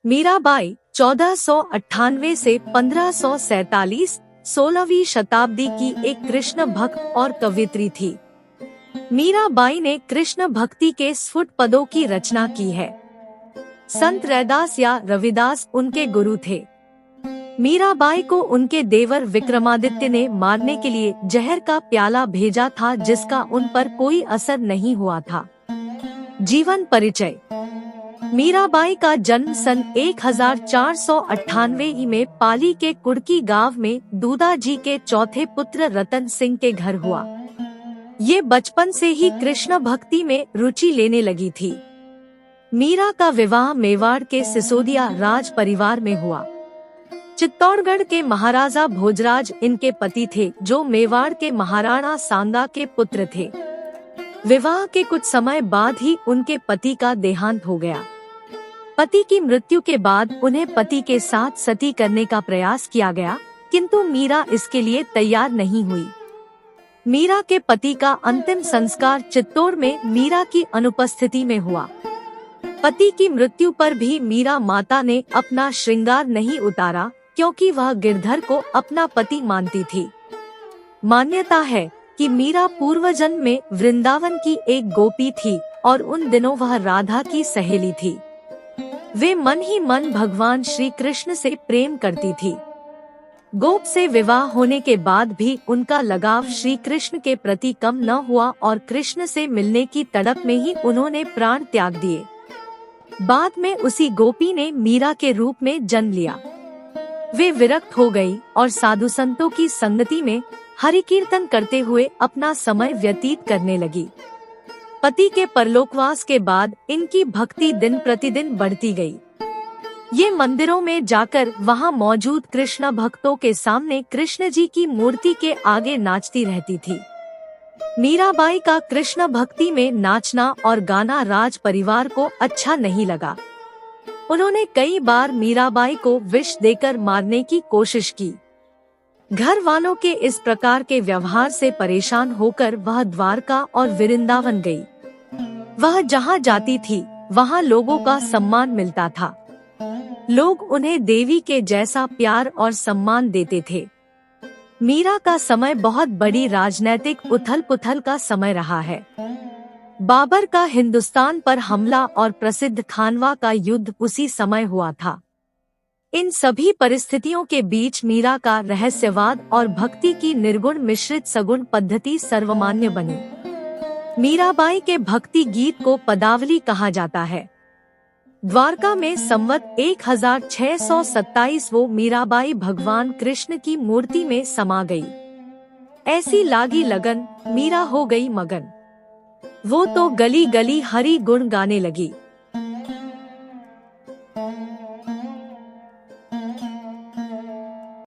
मीराबाई 1498 से 1547 16वीं शताब्दी की एक कृष्ण भक्त और कवयित्री थी। मीराबाई ने कृष्ण भक्ति के स्फुट पदों की रचना की है। संत रैदास या रविदास उनके गुरु थे। मीराबाई को उनके देवर विक्रमादित्य ने मारने के लिए जहर का प्याला भेजा था, जिसका उन पर कोई असर नहीं हुआ था। जीवन परिचय। मीराबाई का जन्म सन 1498 में पाली के कुड़की गांव में दूदा जी के चौथे पुत्र रतन सिंह के घर हुआ। ये बचपन से ही कृष्ण भक्ति में रुचि लेने लगी थी। मीरा का विवाह मेवाड़ के सिसोदिया राज परिवार में हुआ। चित्तौड़गढ़ के महाराजा भोजराज इनके पति थे, जो मेवाड़ के महाराणा सांगा के पुत्र थे। विवाह के कुछ समय बाद ही उनके पति का देहांत हो गया। पति की मृत्यु के बाद उन्हें पति के साथ सती करने का प्रयास किया गया, किंतु मीरा इसके लिए तैयार नहीं हुई। मीरा के पति का अंतिम संस्कार चित्तौड़ में मीरा की अनुपस्थिति में हुआ। पति की मृत्यु पर भी मीरा माता ने अपना श्रृंगार नहीं उतारा, क्योंकि वह गिरधर को अपना पति मानती थी। मान्यता है कि मीरा पूर्व जन्म में वृंदावन की एक गोपी थी और उन दिनों वह राधा की सहेली थी। वे मन ही मन भगवान श्री कृष्ण से प्रेम करती थी। गोप से विवाह होने के बाद भी उनका लगाव श्री कृष्ण के प्रति कम न हुआ और कृष्ण से मिलने की तड़प में ही उन्होंने प्राण त्याग दिए। बाद में उसी गोपी ने मीरा के रूप में जन्म लिया। वे विरक्त हो गई और साधु संतों की संगति में हरि कीर्तन करते हुए अपना समय व्यतीत करने लगी। पति के परलोकवास के बाद इनकी भक्ति दिन प्रतिदिन बढ़ती गई। ये मंदिरों में जाकर वहां मौजूद कृष्ण भक्तों के सामने कृष्ण जी की मूर्ति के आगे नाचती रहती थी। मीराबाई का कृष्ण भक्ति में नाचना और गाना राज परिवार को अच्छा नहीं लगा। उन्होंने कई बार मीराबाई को विष देकर मारने की कोशिश की। घर वालों के इस प्रकार के व्यवहार से परेशान होकर वह द्वारका और वृंदावन गई। वह जहाँ जाती थी वहाँ लोगों का सम्मान मिलता था। लोग उन्हें देवी के जैसा प्यार और सम्मान देते थे। मीरा का समय बहुत बड़ी राजनैतिक उथल पुथल का समय रहा है। बाबर का हिंदुस्तान पर हमला और प्रसिद्ध खानवा का युद्ध उसी समय हुआ था। इन सभी परिस्थितियों के बीच मीरा का रहस्यवाद और भक्ति की निर्गुण मिश्रित सगुण पद्धति सर्वमान्य बनी। मीराबाई के भक्ति गीत को पदावली कहा जाता है। द्वारका में संवत 1627 वो मीराबाई भगवान कृष्ण की मूर्ति में समा गई। ऐसी लागी लगन, मीरा हो गई मगन। वो तो गली गली हरि गुण गाने लगी।